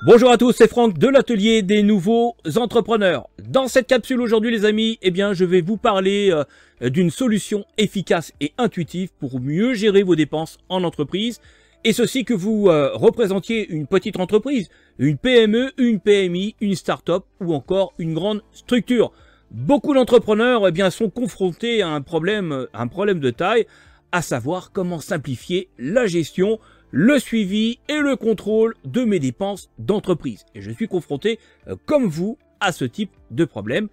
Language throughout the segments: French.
Bonjour à tous, c'est Franck de l'atelier des nouveaux entrepreneurs. Dans cette capsule aujourd'hui les amis, je vais vous parler d'une solution efficace et intuitive pour mieux gérer vos dépenses en entreprise. Et ceci que vous représentiez une petite entreprise, une PME, une PMI, une start-up ou encore une grande structure. Beaucoup d'entrepreneurs sont confrontés à un problème de taille, à savoir comment simplifier la gestion, le suivi et le contrôle de mes dépenses d'entreprise. Et je suis confronté, comme vous, à ce type de problème.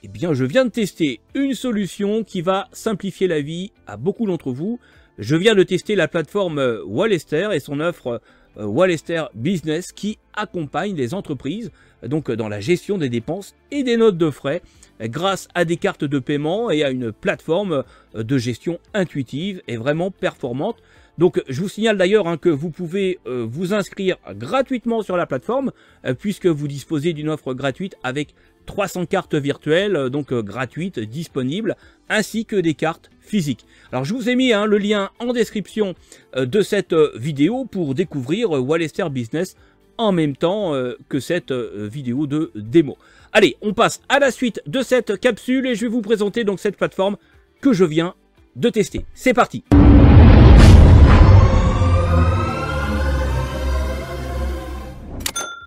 Je viens de tester une solution qui va simplifier la vie à beaucoup d'entre vous. Je viens de tester la plateforme Wallester et son offre Wallester Business qui accompagne les entreprises donc dans la gestion des dépenses et des notes de frais grâce à des cartes de paiement et à une plateforme de gestion intuitive et vraiment performante. Donc je vous signale d'ailleurs que vous pouvez vous inscrire gratuitement sur la plateforme puisque vous disposez d'une offre gratuite avec 300 cartes virtuelles gratuites disponibles ainsi que des cartes physiques. Alors je vous ai mis le lien en description de cette vidéo pour découvrir Wallester Business en même temps que cette vidéo de démo. Allez, on passe à la suite de cette capsule et je vais vous présenter donc cette plateforme que je viens de tester. C'est parti!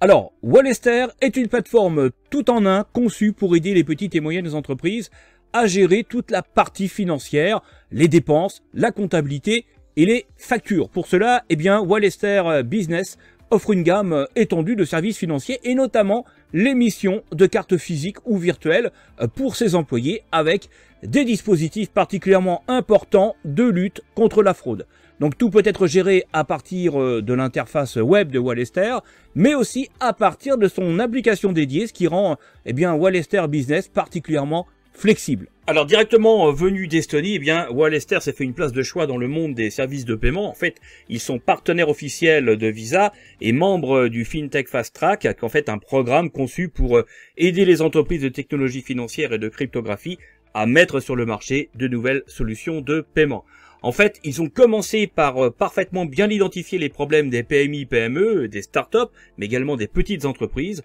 Alors, Wallester est une plateforme tout en un conçue pour aider les petites et moyennes entreprises à gérer toute la partie financière, les dépenses, la comptabilité et les factures. Pour cela, Wallester Business offre une gamme étendue de services financiers et notamment l'émission de cartes physiques ou virtuelles pour ses employés avec des dispositifs particulièrement importants de lutte contre la fraude. Donc tout peut être géré à partir de l'interface web de Wallester, mais aussi à partir de son application dédiée, ce qui rend Wallester Business particulièrement flexible. Alors directement venu d'Estonie, Wallester s'est fait une place de choix dans le monde des services de paiement. En fait, ils sont partenaires officiels de Visa et membres du FinTech Fast Track, qui est en fait un programme conçu pour aider les entreprises de technologie financière et de cryptographie à mettre sur le marché de nouvelles solutions de paiement. En fait, ils ont commencé par parfaitement bien identifier les problèmes des PMI, PME, des startups, mais également des petites entreprises,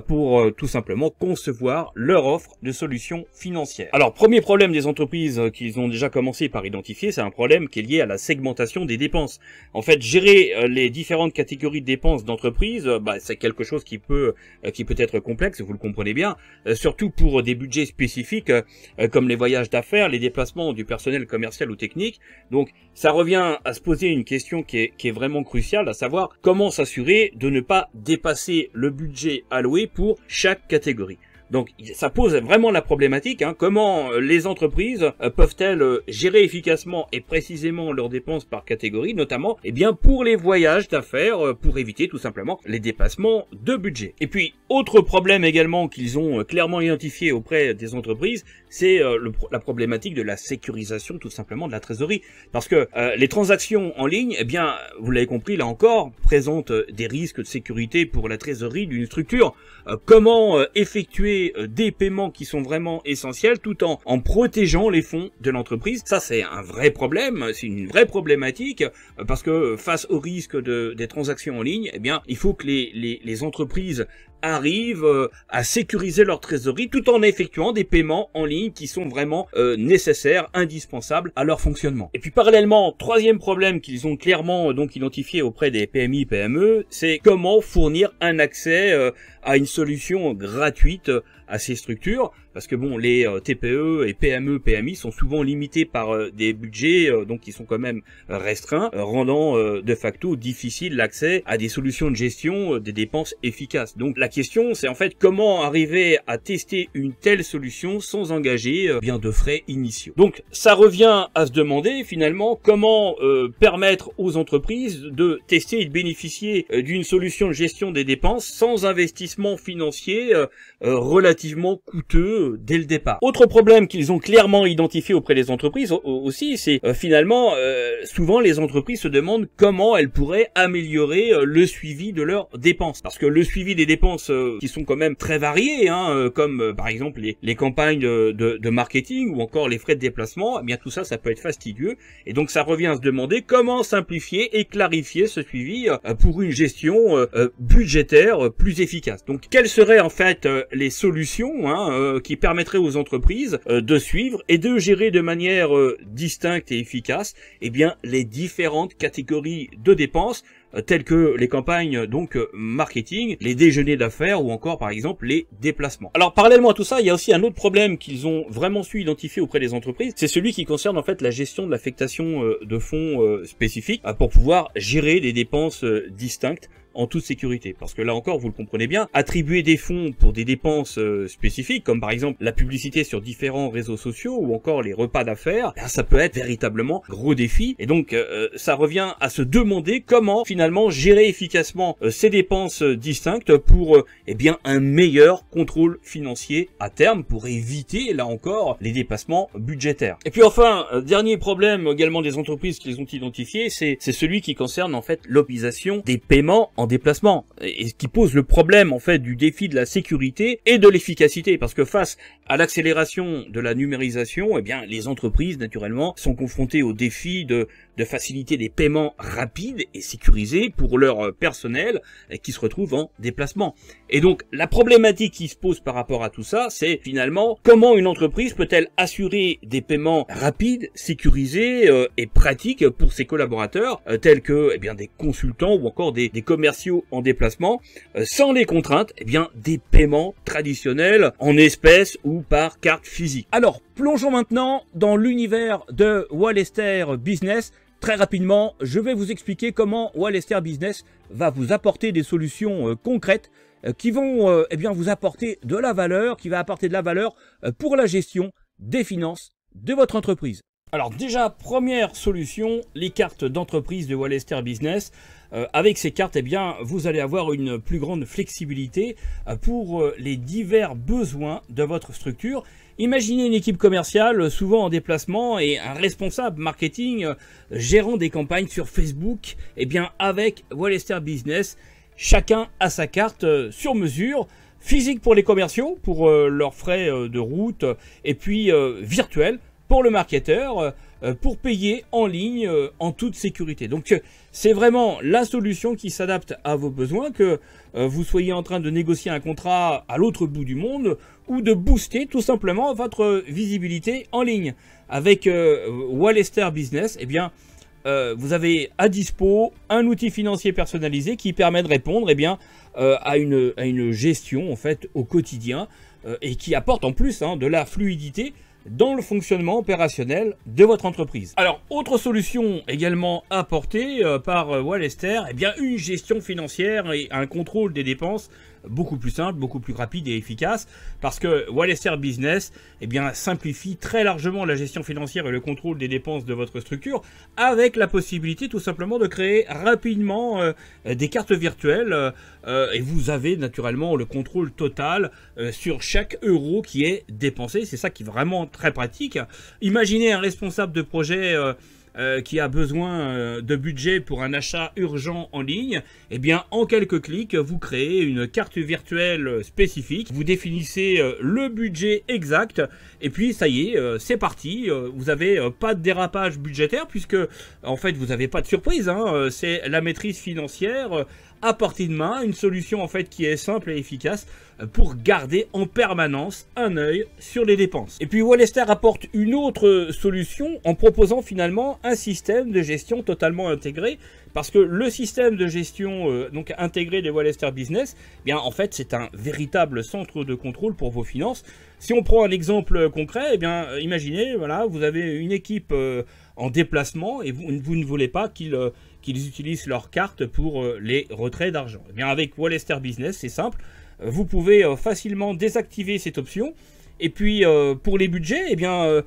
pour tout simplement concevoir leur offre de solutions financières. Alors, premier problème des entreprises qu'ils ont déjà commencé par identifier, c'est un problème qui est lié à la segmentation des dépenses. En fait, gérer les différentes catégories de dépenses d'entreprise, c'est quelque chose qui peut être complexe, vous le comprenez bien, surtout pour des budgets spécifiques comme les voyages d'affaires, les déplacements du personnel commercial ou technique. Donc, ça revient à se poser une question qui est vraiment cruciale, à savoir comment s'assurer de ne pas dépasser le budget alloué pour chaque catégorie. Donc, ça pose vraiment la problématique, comment les entreprises peuvent-elles gérer efficacement et précisément leurs dépenses par catégorie, notamment, pour les voyages d'affaires, pour éviter tout simplement les dépassements de budget. Et puis, autre problème également qu'ils ont clairement identifié auprès des entreprises, c'est la problématique de la sécurisation tout simplement de la trésorerie. Parce que les transactions en ligne, vous l'avez compris là encore, présentent des risques de sécurité pour la trésorerie d'une structure. Comment effectuer des paiements qui sont vraiment essentiels tout en protégeant les fonds de l'entreprise. Ça, c'est un vrai problème, c'est une vraie problématique parce que face au risque des transactions en ligne, il faut que les entreprises arrivent à sécuriser leur trésorerie tout en effectuant des paiements en ligne qui sont vraiment nécessaires, indispensables à leur fonctionnement. Et puis parallèlement, troisième problème qu'ils ont clairement identifié auprès des PMI, PME, c'est comment fournir un accès à une solution gratuite à ces structures, parce que les TPE et PME, PMI sont souvent limités par des budgets qui sont quand même restreints, rendant de facto difficile l'accès à des solutions de gestion des dépenses efficaces. Donc la question, c'est en fait comment arriver à tester une telle solution sans engager de frais initiaux. Donc ça revient à se demander finalement comment permettre aux entreprises de tester et de bénéficier d'une solution de gestion des dépenses sans investissement financier relativement coûteux dès le départ. Autre problème qu'ils ont clairement identifié auprès des entreprises aussi, c'est finalement souvent les entreprises se demandent comment elles pourraient améliorer le suivi de leurs dépenses. Parce que le suivi des dépenses qui sont quand même très variées, comme par exemple les campagnes de marketing ou encore les frais de déplacement, eh bien tout ça, ça peut être fastidieux. Et donc ça revient à se demander comment simplifier et clarifier ce suivi pour une gestion budgétaire plus efficace. Donc quelles seraient en fait les solutions qui permettraient aux entreprises de suivre et de gérer de manière distincte et efficace les différentes catégories de dépenses telles que les campagnes marketing, les déjeuners d'affaires ou encore par exemple les déplacements. Alors parallèlement à tout ça, il y a aussi un autre problème qu'ils ont vraiment su identifier auprès des entreprises, c'est celui qui concerne en fait la gestion de l'affectation de fonds spécifiques pour pouvoir gérer des dépenses distinctes en toute sécurité. Parce que là encore, vous le comprenez bien, attribuer des fonds pour des dépenses spécifiques, comme par exemple la publicité sur différents réseaux sociaux ou encore les repas d'affaires, ça peut être véritablement gros défi. Et donc, ça revient à se demander comment finalement gérer efficacement ces dépenses distinctes pour un meilleur contrôle financier à terme, pour éviter, là encore, les dépassements budgétaires. Et puis enfin, dernier problème également des entreprises qu'ils ont identifié, c'est celui qui concerne en fait l'optimisation des paiements en déplacement, et ce qui pose le problème en fait du défi de la sécurité et de l'efficacité, parce que face à l'accélération de la numérisation, les entreprises naturellement sont confrontées au défi de faciliter des paiements rapides et sécurisés pour leur personnel qui se retrouve en déplacement. Et donc la problématique qui se pose par rapport à tout ça, c'est finalement comment une entreprise peut-elle assurer des paiements rapides, sécurisés et pratiques pour ses collaborateurs, tels que des consultants ou encore des commerciaux en déplacement, sans les contraintes des paiements traditionnels en espèces ou par carte physique. Alors plongeons maintenant dans l'univers de Wallester Business. Très rapidement, je vais vous expliquer comment Wallester Business va vous apporter des solutions concrètes qui vont vous apporter de la valeur, pour la gestion des finances de votre entreprise. Alors déjà, première solution, les cartes d'entreprise de Wallester Business. Avec ces cartes, vous allez avoir une plus grande flexibilité pour les divers besoins de votre structure. Imaginez une équipe commerciale souvent en déplacement et un responsable marketing gérant des campagnes sur Facebook. Avec Wallester Business, chacun a sa carte sur mesure, physique pour les commerciaux, pour leurs frais de route, et puis virtuel pour le marketeur, pour payer en ligne en toute sécurité. Donc c'est vraiment la solution qui s'adapte à vos besoins, que vous soyez en train de négocier un contrat à l'autre bout du monde ou de booster tout simplement votre visibilité en ligne. Avec Wallester Business, vous avez à dispo un outil financier personnalisé qui permet de répondre à une gestion en fait au quotidien et qui apporte en plus de la fluidité dans le fonctionnement opérationnel de votre entreprise. Alors, autre solution également apportée par Wallester, une gestion financière et un contrôle des dépenses beaucoup plus simple, beaucoup plus rapide et efficace, parce que Wallester Business simplifie très largement la gestion financière et le contrôle des dépenses de votre structure, avec la possibilité tout simplement de créer rapidement des cartes virtuelles et vous avez naturellement le contrôle total sur chaque euro qui est dépensé. C'est ça qui est vraiment très pratique. Imaginez un responsable de projet qui a besoin de budget pour un achat urgent en ligne, en quelques clics, vous créez une carte virtuelle spécifique, vous définissez le budget exact, et puis ça y est, c'est parti, vous n'avez pas de dérapage budgétaire, puisque en fait vous n'avez pas de surprise, c'est la maîtrise financière à portée de main, une solution en fait qui est simple et efficace pour garder en permanence un œil sur les dépenses. Et puis Wallester apporte une autre solution en proposant finalement un système de gestion totalement intégré, parce que le système de gestion intégré de Wallester Business, en fait c'est un véritable centre de contrôle pour vos finances. Si on prend un exemple concret, imaginez, voilà, vous avez une équipe en déplacement et vous ne voulez pas qu'ils utilisent leur carte pour les retraits d'argent. Avec Wallester Business, c'est simple, vous pouvez facilement désactiver cette option Et puis pour les budgets, eh bien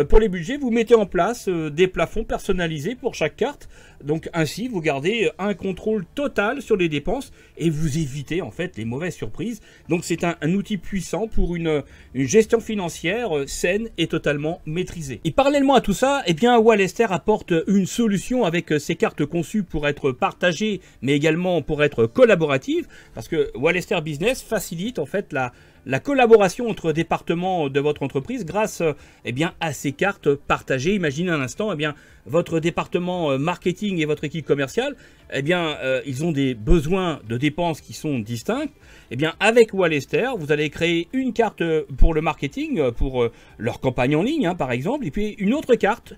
pour les budgets, vous mettez en place des plafonds personnalisés pour chaque carte. Donc ainsi, vous gardez un contrôle total sur les dépenses et vous évitez en fait les mauvaises surprises. Donc c'est un outil puissant pour une gestion financière saine et totalement maîtrisée. Et parallèlement à tout ça, eh bien Wallester apporte une solution avec ses cartes conçues pour être partagées, mais également pour être collaboratives, parce que Wallester Business facilite en fait la collaboration entre départements de votre entreprise grâce eh bien, à ces cartes partagées. Imaginez un instant, eh bien, votre département marketing et votre équipe commerciale, eh bien, ils ont des besoins de dépenses qui sont distincts. Eh bien, avec Wallester, vous allez créer une carte pour le marketing, pour leur campagne en ligne, hein, par exemple, et puis une autre carte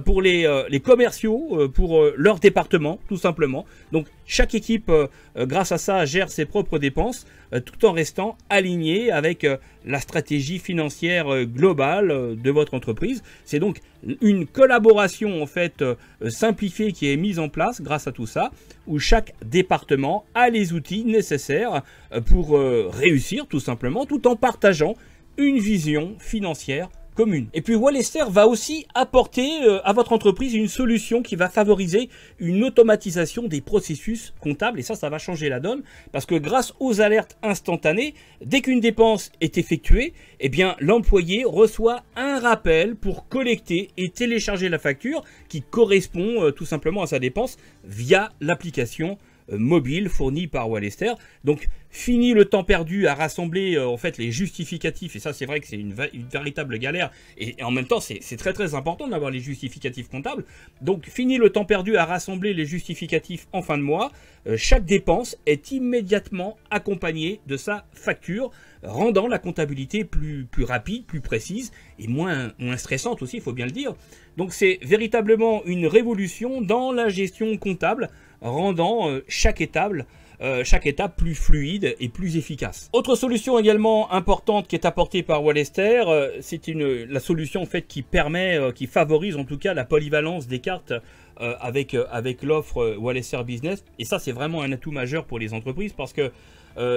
pour les commerciaux, pour leur département, tout simplement. Donc, chaque équipe, grâce à ça, gère ses propres dépenses, tout en restant aligné avec la stratégie financière globale de votre entreprise. C'est donc une collaboration en fait simplifiée qui est mise en place grâce à tout ça, où chaque département a les outils nécessaires pour réussir tout simplement, tout en partageant une vision financière commune. Et puis Wallester va aussi apporter à votre entreprise une solution qui va favoriser une automatisation des processus comptables, et ça va changer la donne, parce que grâce aux alertes instantanées, dès qu'une dépense est effectuée, eh bien l'employé reçoit un rappel pour collecter et télécharger la facture qui correspond tout simplement à sa dépense via l'application mobile fournie par Wallester. Donc fini le temps perdu à rassembler en fait les justificatifs, et ça c'est vrai que c'est une véritable galère, et en même temps c'est très important d'avoir les justificatifs comptables. Donc fini le temps perdu à rassembler les justificatifs en fin de mois. Chaque dépense est immédiatement accompagnée de sa facture, rendant la comptabilité plus rapide, plus précise et moins stressante aussi, il faut bien le dire. Donc c'est véritablement une révolution dans la gestion comptable, rendant chaque étape plus fluide et plus efficace. Autre solution également importante qui est apportée par Wallester, c'est la solution en fait qui permet, qui favorise en tout cas la polyvalence des cartes avec l'offre Wallester Business. Et ça c'est vraiment un atout majeur pour les entreprises, parce que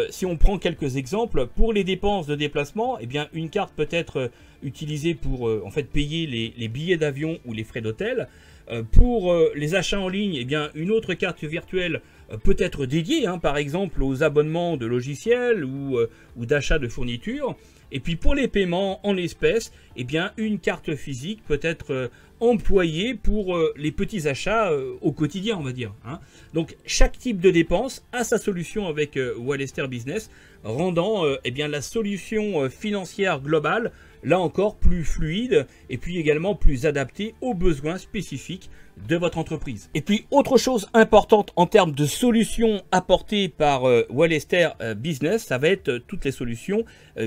si on prend quelques exemples, pour les dépenses de déplacement, eh bien une carte peut être utilisée pour en fait payer les billets d'avion ou les frais d'hôtel. Pour les achats en ligne, eh bien une autre carte virtuelle peut être dédiée, hein, par exemple aux abonnements de logiciels ou d'achat de fournitures. Et puis pour les paiements en espèces, eh bien une carte physique peut être employée pour les petits achats au quotidien, on va dire, hein. Donc chaque type de dépense a sa solution avec Wallester Business, rendant eh bien la solution financière globale là encore plus fluide et puis également plus adaptée aux besoins spécifiques de votre entreprise. Et puis autre chose importante en termes de solutions apportées par Wallester Business, ça va être toutes les solutions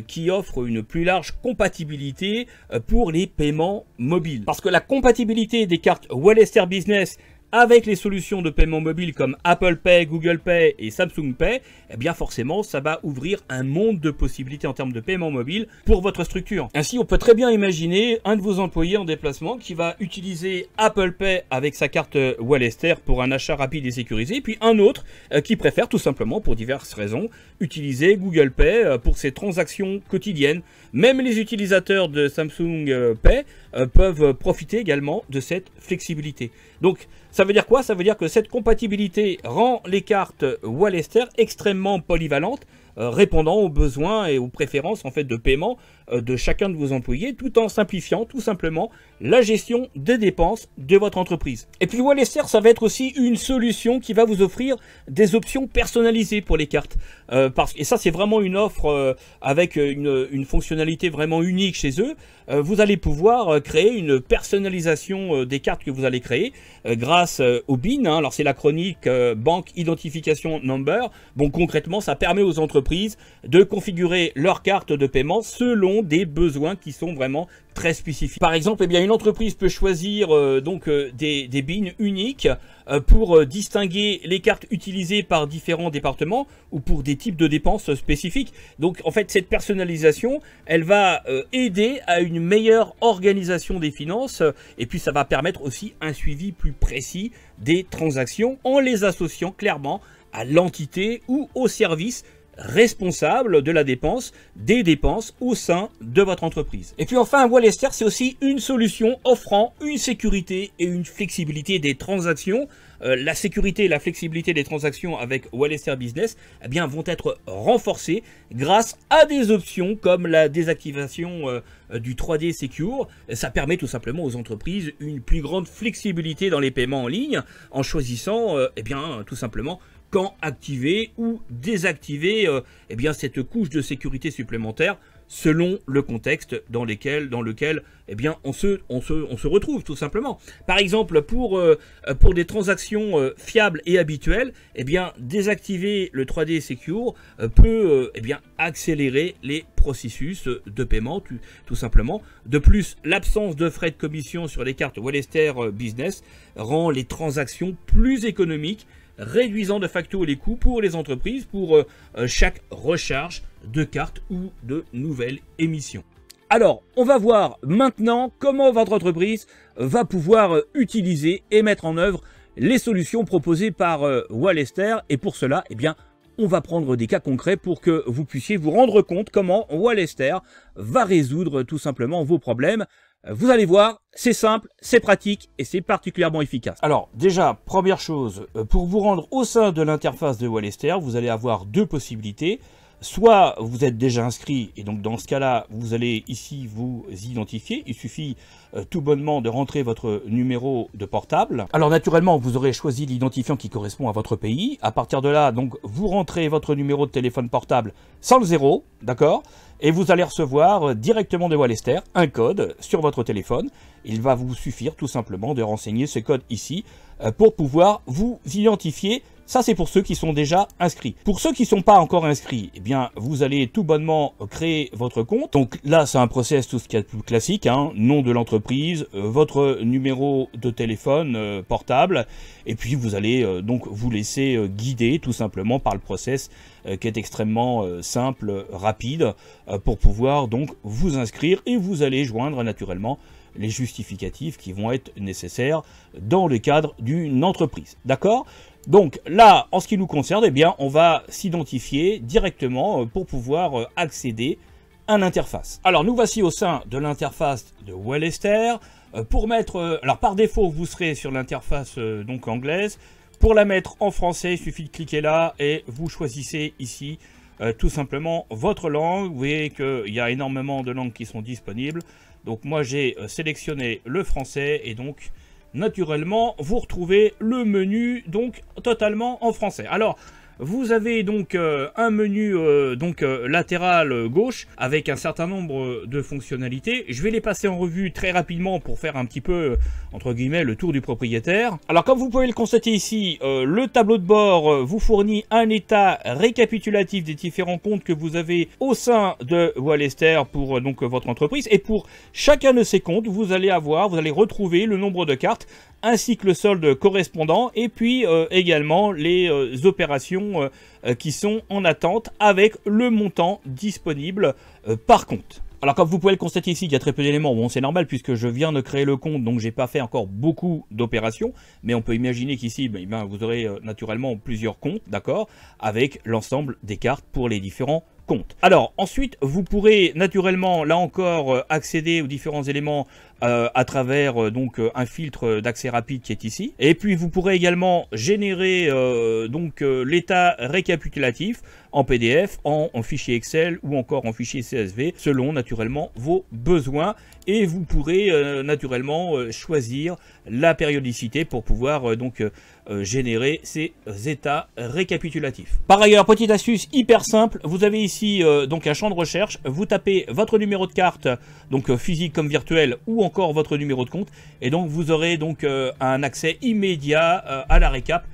qui offrent une plus large compatibilité pour les paiements mobiles. Parce que la compatibilité des cartes Wallester Business avec les solutions de paiement mobile comme Apple Pay, Google Pay et Samsung Pay, eh bien forcément ça va ouvrir un monde de possibilités en termes de paiement mobile pour votre structure. Ainsi on peut très bien imaginer un de vos employés en déplacement qui va utiliser Apple Pay avec sa carte Wallester pour un achat rapide et sécurisé, puis un autre qui préfère tout simplement pour diverses raisons utiliser Google Pay pour ses transactions quotidiennes. Même les utilisateurs de Samsung Pay peuvent profiter également de cette flexibilité. Donc ça veut dire quoi? Ça veut dire que cette compatibilité rend les cartes Wallester extrêmement polyvalentes, répondant aux besoins et aux préférences en fait de paiement de chacun de vos employés, tout en simplifiant tout simplement la gestion des dépenses de votre entreprise. Et puis Wallester, ça va être aussi une solution qui va vous offrir des options personnalisées pour les cartes. Et ça c'est vraiment une offre avec une fonctionnalité vraiment unique chez eux. Vous allez pouvoir créer une personnalisation des cartes que vous allez créer grâce au BIN, hein. Alors c'est la chronique Bank Identification Number. Bon, concrètement ça permet aux entreprises de configurer leurs cartes de paiement selon des besoins qui sont vraiment très spécifiques. Par exemple, eh bien, une entreprise peut choisir des BIN uniques pour distinguer les cartes utilisées par différents départements ou pour des types de dépenses spécifiques. Donc en fait cette personnalisation, elle va aider à une meilleure organisation des finances et puis ça va permettre aussi un suivi plus précis des transactions en les associant clairement à l'entité ou au service responsable de la dépense, des dépenses au sein de votre entreprise. Et puis enfin, Wallester, c'est aussi une solution offrant une sécurité et une flexibilité des transactions. La sécurité et la flexibilité des transactions avec Wallester Business eh bien, vont être renforcées grâce à des options comme la désactivation du 3D Secure. Ça permet tout simplement aux entreprises une plus grande flexibilité dans les paiements en ligne en choisissant eh bien, tout simplement quand activer ou désactiver eh bien, cette couche de sécurité supplémentaire selon le contexte dans lequel eh bien, on se retrouve tout simplement. Par exemple, pour des transactions fiables et habituelles, eh bien, désactiver le 3D Secure peut eh bien, accélérer les processus de paiement tout simplement. De plus, l'absence de frais de commission sur les cartes Wallester Business rend les transactions plus économiques, réduisant de facto les coûts pour les entreprises pour chaque recharge de cartes ou de nouvelles émissions. Alors, on va voir maintenant comment votre entreprise va pouvoir utiliser et mettre en œuvre les solutions proposées par Wallester. Et pour cela, eh bien, on va prendre des cas concrets pour que vous puissiez vous rendre compte comment Wallester va résoudre tout simplement vos problèmes. Vous allez voir, c'est simple, c'est pratique et c'est particulièrement efficace. Alors déjà, première chose, pour vous rendre au sein de l'interface de Wallester, vous allez avoir deux possibilités. Soit vous êtes déjà inscrit et donc dans ce cas-là, vous allez ici vous identifier. Il suffit tout bonnement de rentrer votre numéro de portable. Alors naturellement, vous aurez choisi l'identifiant qui correspond à votre pays. À partir de là, donc vous rentrez votre numéro de téléphone portable sans le 0, d'accord ? Et vous allez recevoir directement de Wallester un code sur votre téléphone. Il va vous suffire tout simplement de renseigner ce code ici pour pouvoir vous identifier. Ça, c'est pour ceux qui sont déjà inscrits. Pour ceux qui ne sont pas encore inscrits, eh bien, vous allez tout bonnement créer votre compte. Donc là, c'est un process tout ce qu'il y a de plus classique, hein, nom de l'entreprise, votre numéro de téléphone portable, et puis vous allez donc vous laisser guider tout simplement par le process qui est extrêmement simple, rapide, pour pouvoir donc vous inscrire et vous allez joindre naturellement les justificatifs qui vont être nécessaires dans le cadre d'une entreprise. D'accord ? Donc là, en ce qui nous concerne, eh bien, on va s'identifier directement pour pouvoir accéder à l'interface. Alors nous voici au sein de l'interface de Wallester. Pour mettre, alors par défaut, vous serez sur l'interface donc anglaise. Pour la mettre en français, il suffit de cliquer là et vous choisissez ici tout simplement votre langue. Vous voyez qu'il y a énormément de langues qui sont disponibles. Donc moi j'ai sélectionné le français et donc naturellement vous retrouvez le menu donc totalement en français. Alors vous avez donc un menu latéral gauche avec un certain nombre de fonctionnalités. Je vais les passer en revue très rapidement pour faire un petit peu entre guillemets le tour du propriétaire. Alors comme vous pouvez le constater ici, le tableau de bord vous fournit un état récapitulatif des différents comptes que vous avez au sein de Wallester pour donc votre entreprise. Et pour chacun de ces comptes, vous allez retrouver le nombre de cartes ainsi que le solde correspondant et puis également les opérations qui sont en attente avec le montant disponible par compte. Alors comme vous pouvez le constater ici, il y a très peu d'éléments. Bon, c'est normal puisque je viens de créer le compte, donc j'ai pas fait encore beaucoup d'opérations. Mais on peut imaginer qu'ici, vous aurez naturellement plusieurs comptes, d'accord, avec l'ensemble des cartes pour les différents comptes. Alors ensuite, vous pourrez naturellement, là encore, accéder aux différents éléments à travers donc un filtre d'accès rapide qui est ici. Et puis vous pourrez également générer l'état récapitulatif en PDF, en fichier Excel ou encore en fichier CSV selon naturellement vos besoins. Et vous pourrez naturellement choisir la périodicité pour pouvoir générer ces états récapitulatifs. Par ailleurs, petite astuce hyper simple, vous avez ici donc un champ de recherche, vous tapez votre numéro de carte, donc physique comme virtuel, ou encore votre numéro de compte, et donc vous aurez donc un accès immédiat à la récap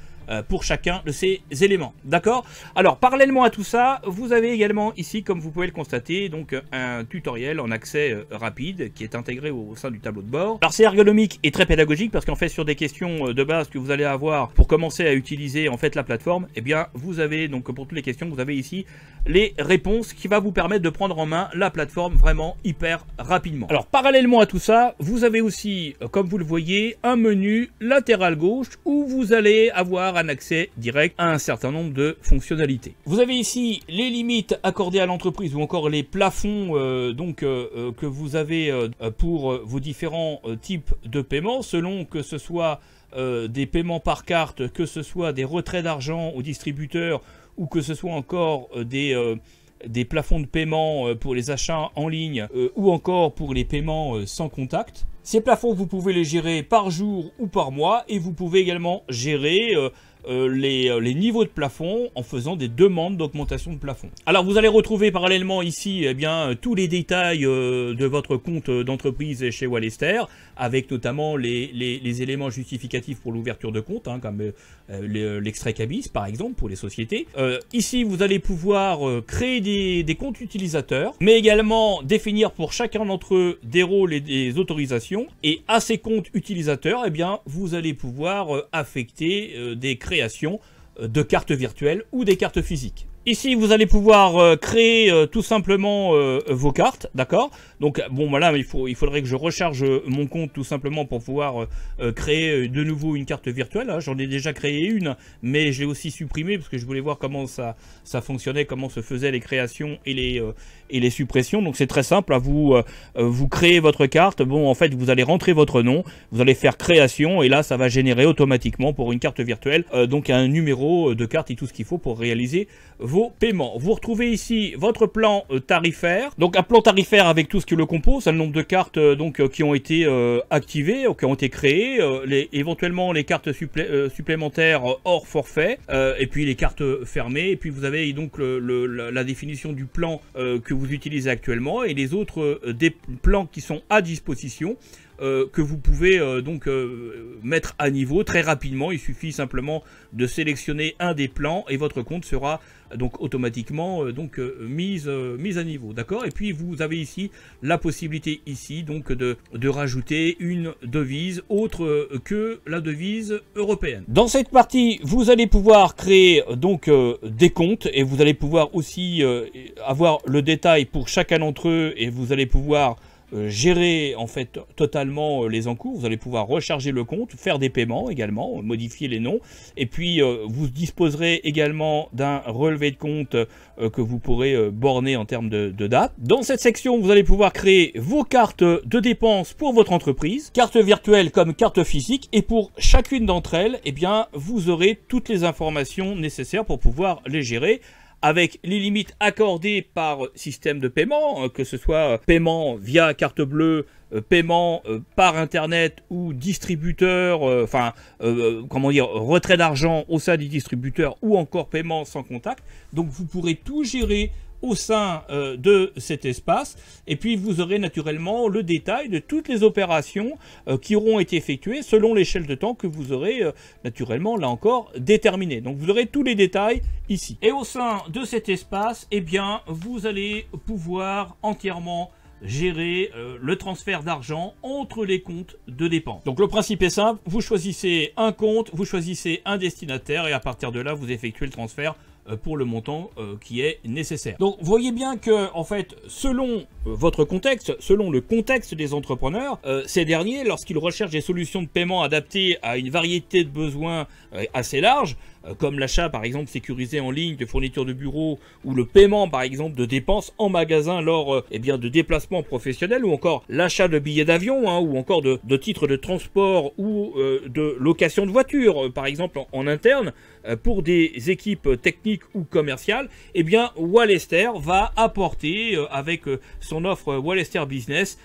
pour chacun de ces éléments. D'accord? Alors, parallèlement à tout ça, vous avez également ici, comme vous pouvez le constater, donc un tutoriel en accès rapide qui est intégré au sein du tableau de bord. Alors, c'est ergonomique et très pédagogique parce qu'en fait, sur des questions de base que vous allez avoir pour commencer à utiliser en fait la plateforme, eh bien, vous avez donc pour toutes les questions, vous avez ici les réponses qui va vous permettre de prendre en main la plateforme vraiment hyper rapidement. Alors, parallèlement à tout ça, vous avez aussi, comme vous le voyez, un menu latéral gauche où vous allez avoir un accès direct à un certain nombre de fonctionnalités. Vous avez ici les limites accordées à l'entreprise ou encore les plafonds que vous avez pour vos différents types de paiements, selon que ce soit des paiements par carte, que ce soit des retraits d'argent aux distributeurs ou que ce soit encore des plafonds de paiement pour les achats en ligne ou encore pour les paiements sans contact. Ces plafonds, vous pouvez les gérer par jour ou par mois et vous pouvez également gérer les niveaux de plafond en faisant des demandes d'augmentation de plafond. Alors vous allez retrouver parallèlement ici tous les détails de votre compte d'entreprise chez Wallester, avec notamment les éléments justificatifs pour l'ouverture de compte, comme l'extrait CABIS par exemple pour les sociétés. Ici vous allez pouvoir créer des comptes utilisateurs, mais également définir pour chacun d'entre eux des rôles et des autorisations. Et à ces comptes utilisateurs, vous allez pouvoir affecter des créations de cartes virtuelles ou des cartes physiques. Ici, vous allez pouvoir créer tout simplement vos cartes, d'accord? Donc, bon, voilà, il faudrait que je recharge mon compte tout simplement pour pouvoir créer de nouveau une carte virtuelle. Hein. J'en ai déjà créé une, mais je l'ai aussi supprimée parce que je voulais voir comment ça fonctionnait, comment se faisaient les créations et les suppressions. Donc, c'est très simple. Hein. Vous créez votre carte. Bon, en fait, vous allez rentrer votre nom, vous allez faire création et là, ça va générer automatiquement pour une carte virtuelle donc un numéro de carte et tout ce qu'il faut pour réaliser vos paiements. Vous retrouvez ici votre plan tarifaire, donc un plan tarifaire avec tout ce qui le compose, le nombre de cartes qui ont été activées, qui ont été créées, éventuellement les cartes supplémentaires hors forfait, et puis les cartes fermées, et puis vous avez donc la définition du plan que vous utilisez actuellement et les autres des plans qui sont à disposition. Que vous pouvez mettre à niveau très rapidement. Il suffit simplement de sélectionner un des plans et votre compte sera donc automatiquement mise à niveau, d'accord. Et puis vous avez ici la possibilité ici donc de rajouter une devise autre que la devise européenne. Dans cette partie, vous allez pouvoir créer donc des comptes et vous allez pouvoir aussi avoir le détail pour chacun d'entre eux et vous allez pouvoir gérer en fait totalement les encours. Vous allez pouvoir recharger le compte, faire des paiements également, modifier les noms et puis vous disposerez également d'un relevé de compte que vous pourrez borner en termes de date. Dans cette section, vous allez pouvoir créer vos cartes de dépenses pour votre entreprise, cartes virtuelles comme cartes physiques, et pour chacune d'entre elles, vous aurez toutes les informations nécessaires pour pouvoir les gérer, avec les limites accordées par système de paiement, que ce soit paiement via carte bleue, paiement par internet ou distributeur, retrait d'argent au sein du distributeur ou encore paiement sans contact. Donc vous pourrez tout gérer au sein de cet espace et puis vous aurez naturellement le détail de toutes les opérations qui auront été effectuées selon l'échelle de temps que vous aurez naturellement là encore déterminé. Donc vous aurez tous les détails ici. Et au sein de cet espace, vous allez pouvoir entièrement gérer le transfert d'argent entre les comptes de dépenses. Donc le principe est simple, vous choisissez un compte, vous choisissez un destinataire et à partir de là vous effectuez le transfert pour le montant qui est nécessaire. Donc vous voyez bien que en fait selon votre contexte, selon le contexte des entrepreneurs, ces derniers lorsqu'ils recherchent des solutions de paiement adaptées à une variété de besoins assez large, comme l'achat par exemple sécurisé en ligne de fournitures de bureau ou le paiement par exemple de dépenses en magasin lors de déplacements professionnels ou encore l'achat de billets d'avion ou encore de titres de transport ou de location de voiture par exemple en interne pour des équipes techniques ou commerciales, Wallester va apporter avec son offre Wallester Business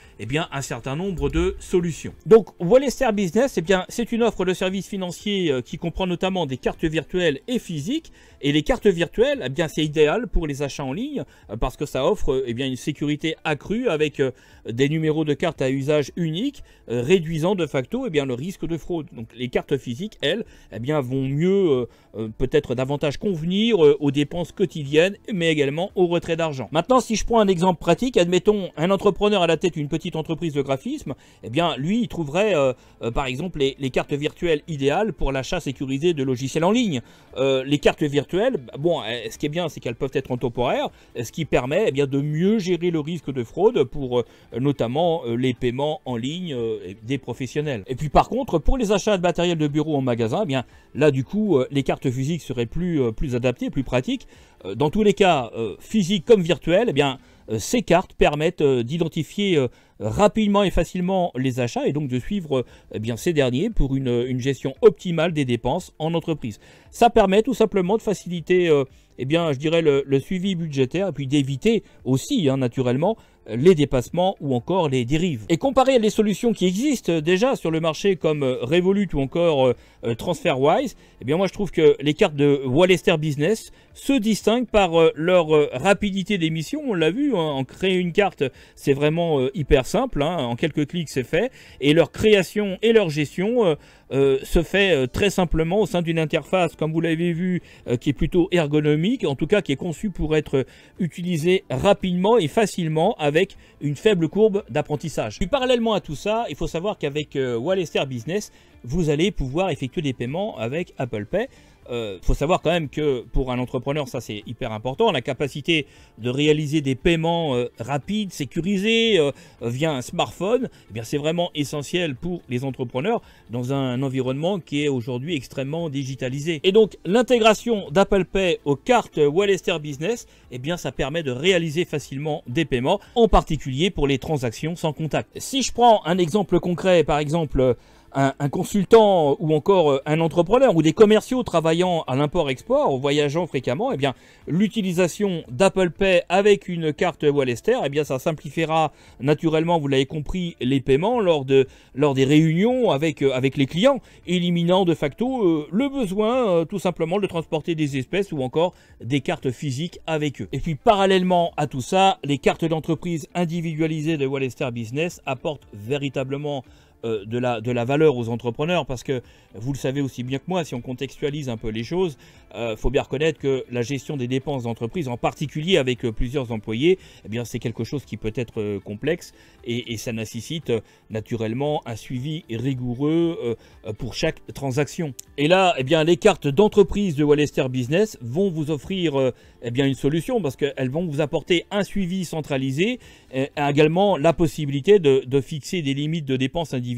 un certain nombre de solutions. Donc Wallester Business, c'est une offre de services financiers qui comprend notamment des cartes virtuelles et physiques. Et les cartes virtuelles, c'est idéal pour les achats en ligne parce que ça offre une sécurité accrue avec des numéros de cartes à usage unique, réduisant de facto le risque de fraude. Donc les cartes physiques, elles, vont mieux peut-être davantage convenir aux dépenses quotidiennes, mais également au retrait d'argent. Maintenant, si je prends un exemple pratique, admettons un entrepreneur à la tête d'une petite entreprise de graphisme, lui, il trouverait par exemple les cartes virtuelles idéales pour l'achat sécurisé de logiciels en ligne. ligne. Les cartes virtuelles, bon, ce qui est bien, c'est qu'elles peuvent être en temporaire, ce qui permet bien de mieux gérer le risque de fraude pour notamment les paiements en ligne des professionnels. Et puis par contre, pour les achats de matériel de bureau en magasin, eh bien là du coup, les cartes physiques seraient plus adaptées, plus pratiques. Dans tous les cas, physiques comme virtuels, eh bien ces cartes permettent d'identifier rapidement et facilement les achats et donc de suivre eh bien, ces derniers pour une gestion optimale des dépenses en entreprise. Ça permet tout simplement de faciliter eh bien, je dirais le suivi budgétaire et puis d'éviter aussi naturellement les dépassements ou encore les dérives. Et comparé à les solutions qui existent déjà sur le marché comme Revolut ou encore TransferWise, eh bien moi je trouve que les cartes de Wallester Business se distinguent par leur rapidité d'émission. On l'a vu, en créer une carte, c'est vraiment hyper simple, en quelques clics c'est fait, et leur création et leur gestion se fait très simplement au sein d'une interface, comme vous l'avez vu, qui est plutôt ergonomique, en tout cas qui est conçue pour être utilisée rapidement et facilement avec une faible courbe d'apprentissage. Puis parallèlement à tout ça, il faut savoir qu'avec Wallester Business, vous allez pouvoir effectuer des paiements avec Apple Pay. Faut savoir quand même que pour un entrepreneur, ça c'est hyper important, la capacité de réaliser des paiements rapides, sécurisés via un smartphone, eh bien c'est vraiment essentiel pour les entrepreneurs dans un environnement qui est aujourd'hui extrêmement digitalisé. Et donc l'intégration d'Apple Pay aux cartes Wallester Business, eh bien ça permet de réaliser facilement des paiements, en particulier pour les transactions sans contact. Si je prends un exemple concret, par exemple un consultant ou encore un entrepreneur ou des commerciaux travaillant à l'import-export, voyageant fréquemment, eh bien l'utilisation d'Apple Pay avec une carte Wallester, eh bien ça simplifiera naturellement, vous l'avez compris, les paiements lors des réunions avec les clients, éliminant de facto le besoin tout simplement de transporter des espèces ou encore des cartes physiques avec eux. Et puis parallèlement à tout ça, les cartes d'entreprise individualisées de Wallester Business apportent véritablement de la valeur aux entrepreneurs, parce que vous le savez aussi bien que moi, si on contextualise un peu les choses, faut bien reconnaître que la gestion des dépenses d'entreprise, en particulier avec plusieurs employés, eh bien c'est quelque chose qui peut être complexe et ça nécessite naturellement un suivi rigoureux pour chaque transaction. Et là, eh bien les cartes d'entreprise de Wallester Business vont vous offrir eh bien une solution, parce qu'elles vont vous apporter un suivi centralisé, et également la possibilité de fixer des limites de dépenses individuelles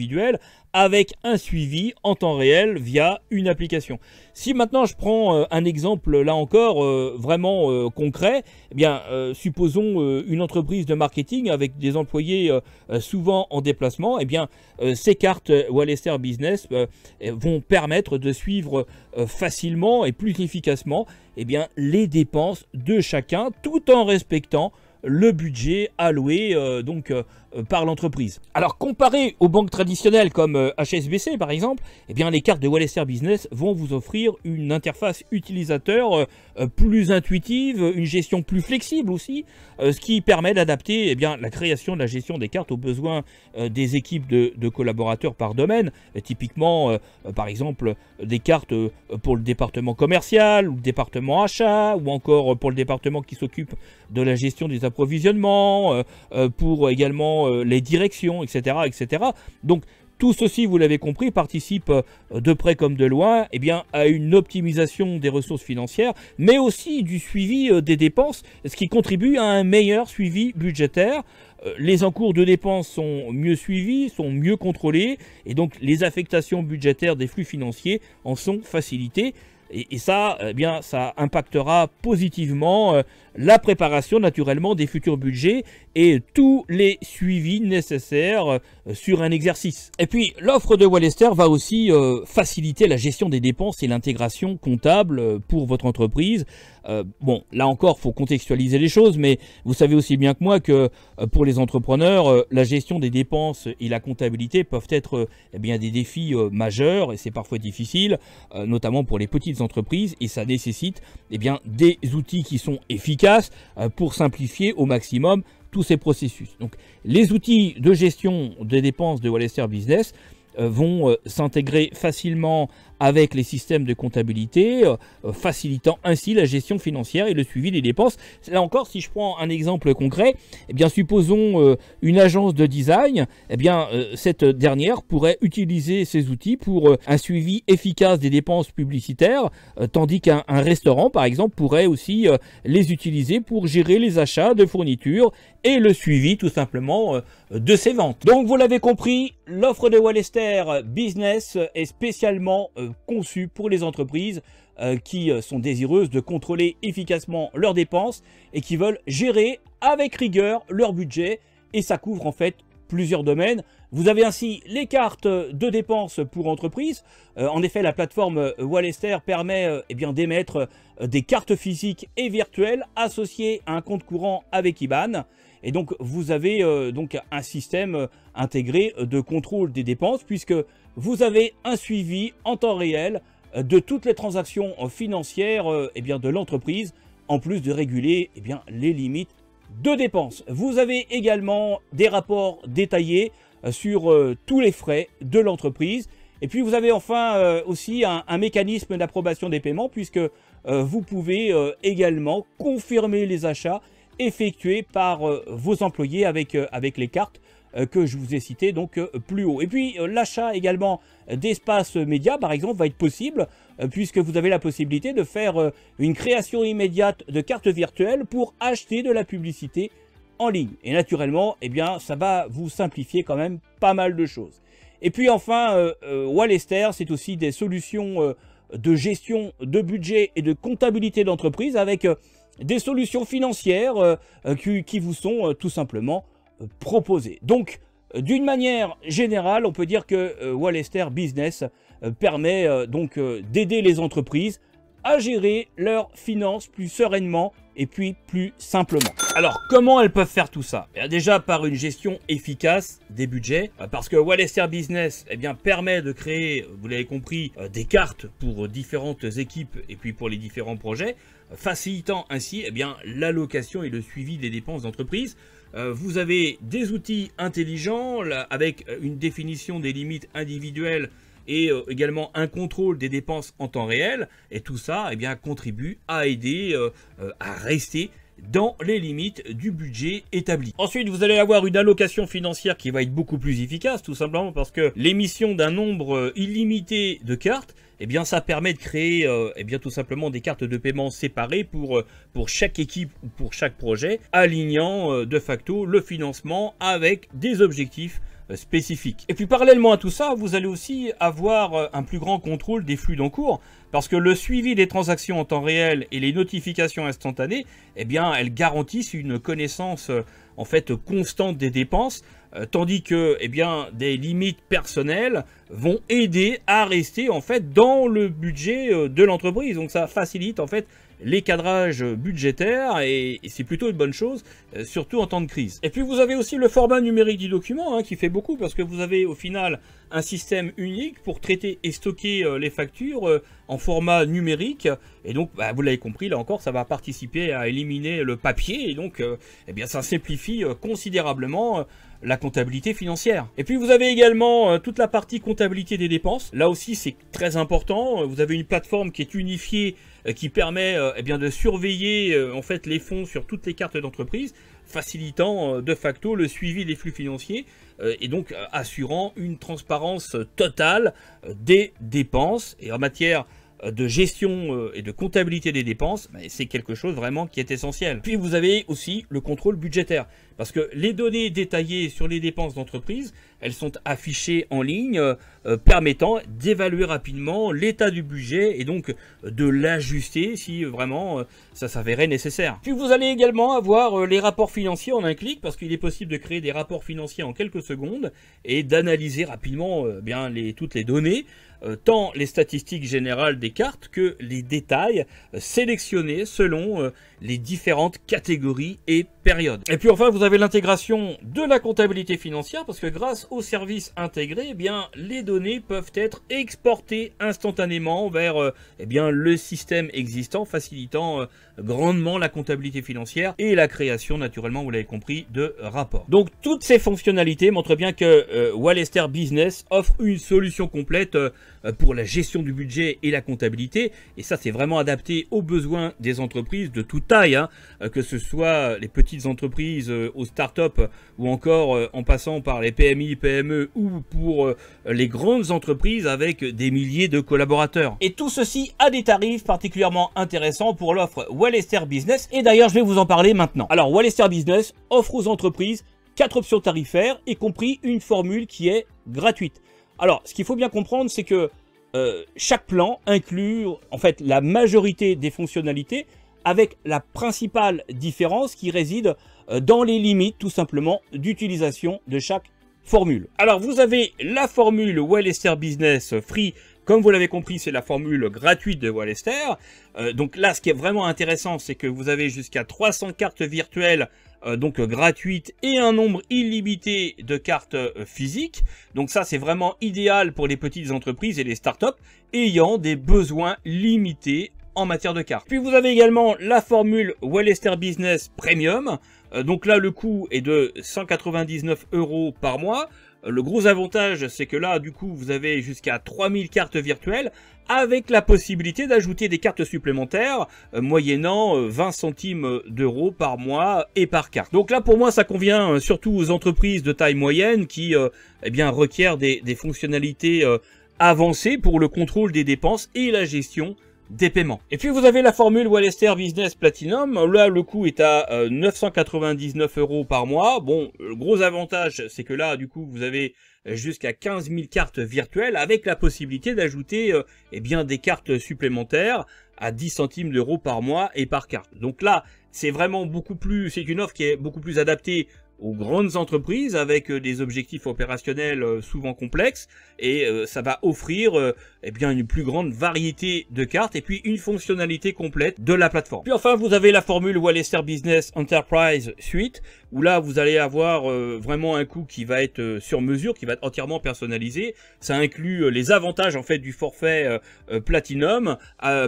avec un suivi en temps réel via une application. Si maintenant je prends un exemple là encore vraiment concret, eh bien supposons une entreprise de marketing avec des employés souvent en déplacement, eh bien ces cartes Wallester Business vont permettre de suivre facilement et plus efficacement eh bien les dépenses de chacun, tout en respectant le budget alloué par l'entreprise. Alors comparé aux banques traditionnelles comme HSBC par exemple, eh bien les cartes de Wallester Business vont vous offrir une interface utilisateur plus intuitive, une gestion plus flexible aussi, ce qui permet d'adapter eh bien la création de la gestion des cartes aux besoins des équipes de collaborateurs par domaine. Typiquement par exemple des cartes pour le département commercial ou le département achat, ou encore pour le département qui s'occupe de la gestion des approvisionnements, pour également les directions, etc., etc. Donc tout ceci, vous l'avez compris, participe de près comme de loin eh bien, à une optimisation des ressources financières, mais aussi du suivi des dépenses, ce qui contribue à un meilleur suivi budgétaire. Les encours de dépenses sont mieux suivis, sont mieux contrôlés, et donc les affectations budgétaires des flux financiers en sont facilitées. Et ça, eh bien, ça impactera positivement la préparation naturellement des futurs budgets et tous les suivis nécessaires sur un exercice. Et puis l'offre de Wallester va aussi faciliter la gestion des dépenses et l'intégration comptable pour votre entreprise. Bon, là encore, il faut contextualiser les choses, mais vous savez aussi bien que moi que pour les entrepreneurs, la gestion des dépenses et la comptabilité peuvent être eh bien, des défis majeurs, et c'est parfois difficile, notamment pour les petites entreprises, et ça nécessite eh bien, des outils qui sont efficaces pour simplifier au maximum tous ces processus. Donc les outils de gestion des dépenses de Wallester Business vont s'intégrer facilement avec les systèmes de comptabilité, facilitant ainsi la gestion financière et le suivi des dépenses. Là encore, si je prends un exemple concret, eh bien, supposons une agence de design, eh bien, cette dernière pourrait utiliser ces outils pour un suivi efficace des dépenses publicitaires, tandis qu'un restaurant, par exemple, pourrait aussi les utiliser pour gérer les achats de fournitures et le suivi, tout simplement, de ses ventes. Donc, vous l'avez compris, l'offre de Wallester Business est spécialement conçue pour les entreprises qui sont désireuses de contrôler efficacement leurs dépenses et qui veulent gérer avec rigueur leur budget, et ça couvre en fait plusieurs domaines. Vous avez ainsi les cartes de dépenses pour entreprises. En effet, la plateforme Wallester permet eh bien, d'émettre des cartes physiques et virtuelles associées à un compte courant avec IBAN. Et donc, vous avez donc un système intégré de contrôle des dépenses, puisque vous avez un suivi en temps réel de toutes les transactions financières eh bien, de l'entreprise, en plus de réguler eh bien, les limites de dépenses. Vous avez également des rapports détaillés sur tous les frais de l'entreprise. Et puis vous avez enfin aussi un mécanisme d'approbation des paiements, puisque vous pouvez également confirmer les achats effectués par vos employés avec les cartes que je vous ai citées donc plus haut. Et puis l'achat également d'espaces médias par exemple va être possible, puisque vous avez la possibilité de faire une création immédiate de cartes virtuelles pour acheter de la publicité en ligne. Et naturellement, eh bien, ça va vous simplifier quand même pas mal de choses. Et puis enfin, Wallester, c'est aussi des solutions de gestion de budget et de comptabilité d'entreprise avec des solutions financières qui vous sont tout simplement proposées. Donc, d'une manière générale, on peut dire que Wallester Business permet donc d'aider les entreprises à gérer leurs finances plus sereinement et puis plus simplement. Alors, comment elles peuvent faire tout ça? Déjà par une gestion efficace des budgets, parce que Wallester Business eh bien, permet de créer, vous l'avez compris, des cartes pour différentes équipes et puis pour les différents projets, facilitant ainsi eh bien, l'allocation et le suivi des dépenses d'entreprise. Vous avez des outils intelligents là, avec une définition des limites individuelles et également un contrôle des dépenses en temps réel, et tout ça eh bien, contribue à aider à rester dans les limites du budget établi. Ensuite, vous allez avoir une allocation financière qui va être beaucoup plus efficace, tout simplement parce que l'émission d'un nombre illimité de cartes, eh bien, ça permet de créer eh bien, tout simplement des cartes de paiement séparées pour chaque équipe ou pour chaque projet, alignant de facto le financement avec des objectifs spécifiques. Et puis parallèlement à tout ça, vous allez aussi avoir un plus grand contrôle des flux d'encours, parce que le suivi des transactions en temps réel et les notifications instantanées, eh bien, elles garantissent une connaissance en fait constante des dépenses, tandis que eh bien, des limites personnelles vont aider à rester en fait dans le budget de l'entreprise. Donc ça facilite en fait les cadrages budgétaires et c'est plutôt une bonne chose, surtout en temps de crise. Et puis vous avez aussi le format numérique du document qui fait beaucoup, parce que vous avez au final un système unique pour traiter et stocker les factures en format numérique, et donc bah, vous l'avez compris, là encore ça va participer à éliminer le papier, et donc eh bien, ça simplifie considérablement la comptabilité financière. Et puis vous avez également toute la partie comptabilité des dépenses. Là aussi c'est très important, vous avez une plateforme qui est unifiée, qui permet eh bien, de surveiller en fait les fonds sur toutes les cartes d'entreprise, facilitant de facto le suivi des flux financiers et donc assurant une transparence totale des dépenses. Et en matière de gestion et de comptabilité des dépenses, c'est quelque chose vraiment qui est essentiel. Puis vous avez aussi le contrôle budgétaire, parce que les données détaillées sur les dépenses d'entreprise, elles sont affichées en ligne, permettant d'évaluer rapidement l'état du budget et donc de l'ajuster si vraiment ça s'avérait nécessaire. Puis vous allez également avoir les rapports financiers en un clic, parce qu'il est possible de créer des rapports financiers en quelques secondes et d'analyser rapidement bien toutes les données, tant les statistiques générales des cartes que les détails sélectionnés selon les différentes catégories et périodes. Et puis enfin, vous avez l'intégration de la comptabilité financière parce que grâce aux services intégrés, eh bien, les données peuvent être exportées instantanément vers eh bien, le système existant, facilitant grandement la comptabilité financière et la création, naturellement, vous l'avez compris, de rapports. Donc, toutes ces fonctionnalités montrent bien que Wallster Business offre une solution complète pour la gestion du budget et la comptabilité. Et ça, c'est vraiment adapté aux besoins des entreprises de toute taille, hein, que ce soit les petites entreprises aux startups ou encore en passant par les PMI, PME ou pour les grandes entreprises avec des milliers de collaborateurs. Et tout ceci a des tarifs particulièrement intéressants pour l'offre Wallster Business. Et d'ailleurs, je vais vous en parler maintenant. Alors, Wallster Business offre aux entreprises 4 options tarifaires, y compris une formule qui est gratuite. Alors, ce qu'il faut bien comprendre, c'est que chaque plan inclut en fait la majorité des fonctionnalités, avec la principale différence qui réside dans les limites tout simplement d'utilisation de chaque formule. Alors vous avez la formule Wallster Business Free, comme vous l'avez compris, c'est la formule gratuite de Wallster. Donc là, ce qui est vraiment intéressant, c'est que vous avez jusqu'à 300 cartes virtuelles donc gratuites et un nombre illimité de cartes physiques. Donc ça, c'est vraiment idéal pour les petites entreprises et les startups ayant des besoins limités en matière de cartes. Puis vous avez également la formule Wallster Business Premium. Donc là, le coût est de 199 € par mois. Le gros avantage, c'est que là, du coup, vous avez jusqu'à 3000 cartes virtuelles avec la possibilité d'ajouter des cartes supplémentaires moyennant 20 centimes d'euros par mois et par carte. Donc là, pour moi, ça convient surtout aux entreprises de taille moyenne qui eh bien, requièrent des fonctionnalités avancées pour le contrôle des dépenses et la gestion des paiements. Et puis vous avez la formule Wallster Business Platinum. Là, le coût est à 999 € par mois. Bon, le gros avantage, c'est que là, du coup, vous avez jusqu'à 15 000 cartes virtuelles avec la possibilité d'ajouter eh bien, des cartes supplémentaires à 10 centimes d'euros par mois et par carte. Donc là, c'est vraiment beaucoup plus, c'est une offre qui est beaucoup plus adaptée aux grandes entreprises avec des objectifs opérationnels souvent complexes et ça va offrir eh bien une plus grande variété de cartes et puis une fonctionnalité complète de la plateforme. Puis enfin vous avez la formule Wallster Business Enterprise Suite où là vous allez avoir vraiment un coût qui va être sur mesure, qui va être entièrement personnalisé. Ça inclut les avantages en fait du forfait Platinum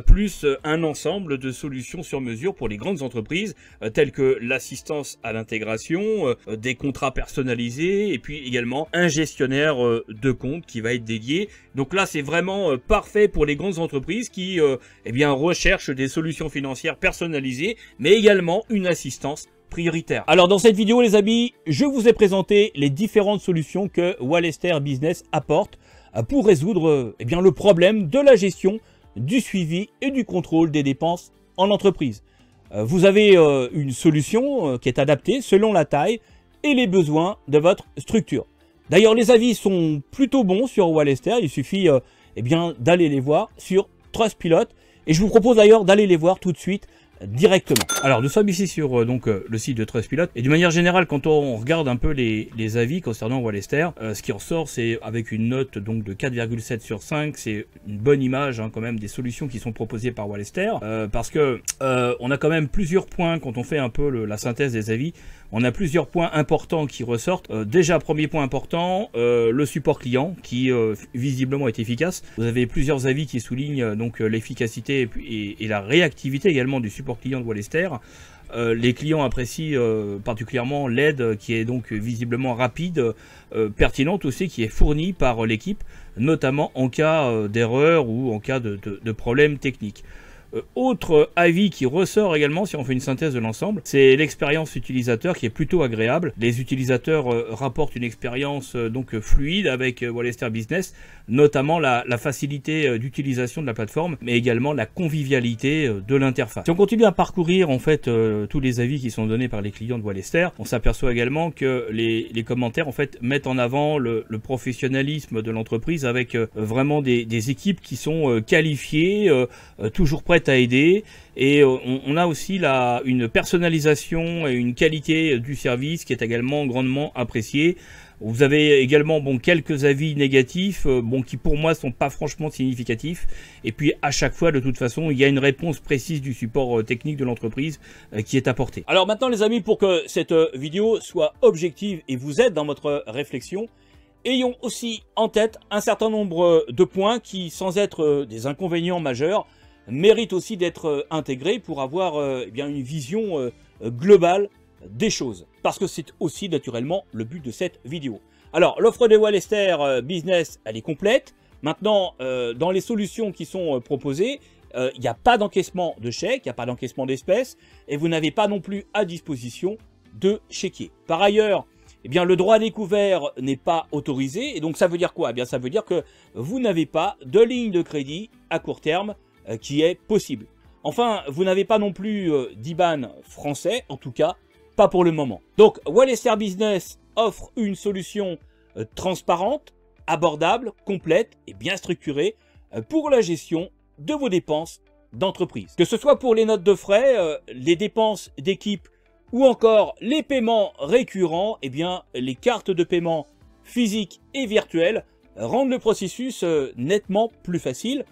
plus un ensemble de solutions sur mesure pour les grandes entreprises telles que l'assistance à l'intégration, des contrats personnalisés et puis également un gestionnaire de compte qui va être dédié. Donc là c'est vraiment parfait pour les grandes entreprises qui eh bien recherchent des solutions financières personnalisées mais également une assistance prioritaire. Alors dans cette vidéo les amis, je vous ai présenté les différentes solutions que Wallster Business apporte pour résoudre eh bien, le problème de la gestion, du suivi et du contrôle des dépenses en entreprise. Vous avez une solution qui est adaptée selon la taille et les besoins de votre structure. D'ailleurs, les avis sont plutôt bons sur Wallster. Il suffit eh bien, d'aller les voir sur Trustpilot. Et je vous propose d'ailleurs d'aller les voir tout de suite directement. Alors nous sommes ici sur donc le site de Trustpilot et d'une manière générale quand on regarde un peu les avis concernant Wallster, ce qui ressort c'est avec une note donc de 4,7 sur 5, c'est une bonne image hein, quand même des solutions qui sont proposées par Wallster parce que on a quand même plusieurs points quand on fait un peu la synthèse des avis. On a plusieurs points importants qui ressortent. Déjà, premier point important, le support client qui visiblement est efficace. Vous avez plusieurs avis qui soulignent donc l'efficacité et la réactivité également du support client de Wallster. Les clients apprécient particulièrement l'aide qui est donc visiblement rapide, pertinente aussi, qui est fournie par l'équipe, notamment en cas d'erreur ou en cas de problèmes techniques. Autre avis qui ressort également si on fait une synthèse de l'ensemble, c'est l'expérience utilisateur qui est plutôt agréable. Les utilisateurs rapportent une expérience donc fluide avec Wallster Business, notamment la facilité d'utilisation de la plateforme, mais également la convivialité de l'interface. Si on continue à parcourir en fait tous les avis qui sont donnés par les clients de Wallster, on s'aperçoit également que les commentaires en fait mettent en avant le professionnalisme de l'entreprise avec vraiment des équipes qui sont qualifiées, toujours prêtes à aider et on a aussi une personnalisation et une qualité du service qui est également grandement appréciée. Vous avez également quelques avis négatifs qui pour moi sont pas franchement significatifs. Et puis à chaque fois, de toute façon, il y a une réponse précise du support technique de l'entreprise qui est apportée. Alors maintenant les amis, pour que cette vidéo soit objective et vous aide dans votre réflexion, ayons aussi en tête un certain nombre de points qui, sans être des inconvénients majeurs, méritent aussi d'être intégrés pour avoir une vision globale des choses. Parce que c'est aussi naturellement le but de cette vidéo. Alors, l'offre de Wallester Business, elle est complète. Maintenant, dans les solutions qui sont proposées, il n'y a pas d'encaissement de chèque, il n'y a pas d'encaissement d'espèces, et vous n'avez pas non plus à disposition de chéquier. Par ailleurs, le droit à découvert n'est pas autorisé, et donc ça veut dire quoi? Ça veut dire que vous n'avez pas de ligne de crédit à court terme qui est possible. Enfin, vous n'avez pas non plus d'IBAN français, en tout cas, pas pour le moment. Donc, Wallester Business offre une solution transparente, abordable, complète et bien structurée pour la gestion de vos dépenses d'entreprise. Que ce soit pour les notes de frais, les dépenses d'équipe ou encore les paiements récurrents, les cartes de paiement physiques et virtuelles rendent le processus nettement plus facile.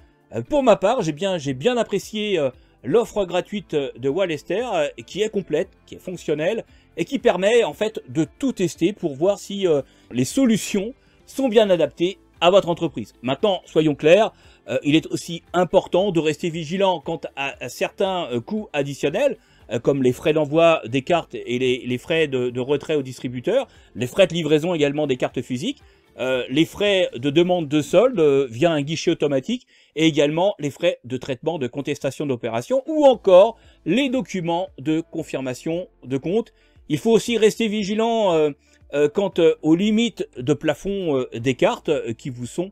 Pour ma part, j'ai bien apprécié l'offre gratuite de Wallester qui est complète, qui est fonctionnelle et qui permet en fait de tout tester pour voir si les solutions sont bien adaptées à votre entreprise. Maintenant, soyons clairs, il est aussi important de rester vigilant quant à certains coûts additionnels, comme les frais d'envoi des cartes et les frais de retrait au distributeur, les frais de livraison également des cartes physiques, les frais de demande de solde via un guichet automatique et également les frais de traitement de contestation d'opération ou encore les documents de confirmation de compte. Il faut aussi rester vigilant quant aux limites de plafond des cartes qui vous sont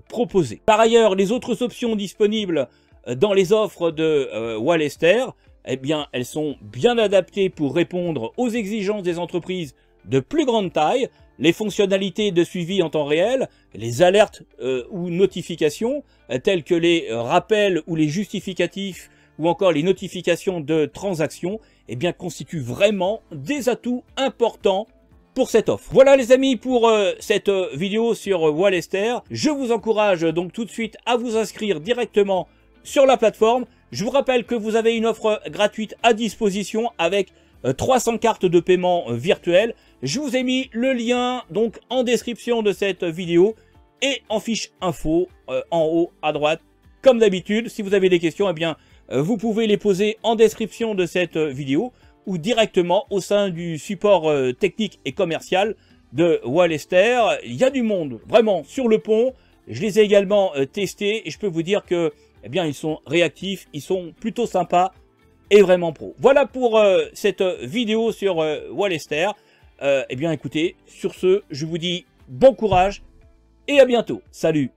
proposées. Par ailleurs, les autres options disponibles dans les offres de Wallester, elles sont bien adaptées pour répondre aux exigences des entreprises de plus grande taille, les fonctionnalités de suivi en temps réel, les alertes ou notifications, telles que les rappels ou les justificatifs ou encore les notifications de transactions, constituent vraiment des atouts importants pour cette offre. Voilà les amis pour cette vidéo sur Wallester. Je vous encourage donc tout de suite à vous inscrire directement sur la plateforme. Je vous rappelle que vous avez une offre gratuite à disposition avec 300 cartes de paiement virtuelles. Je vous ai mis le lien donc en description de cette vidéo et en fiche info en haut à droite. Comme d'habitude, si vous avez des questions, vous pouvez les poser en description de cette vidéo ou directement au sein du support technique et commercial de Wallester. Il y a du monde vraiment sur le pont. Je les ai également testés et je peux vous dire que ils sont réactifs, ils sont plutôt sympas et vraiment pro. Voilà pour cette vidéo sur Wallester. Écoutez, sur ce, je vous dis bon courage et à bientôt. Salut!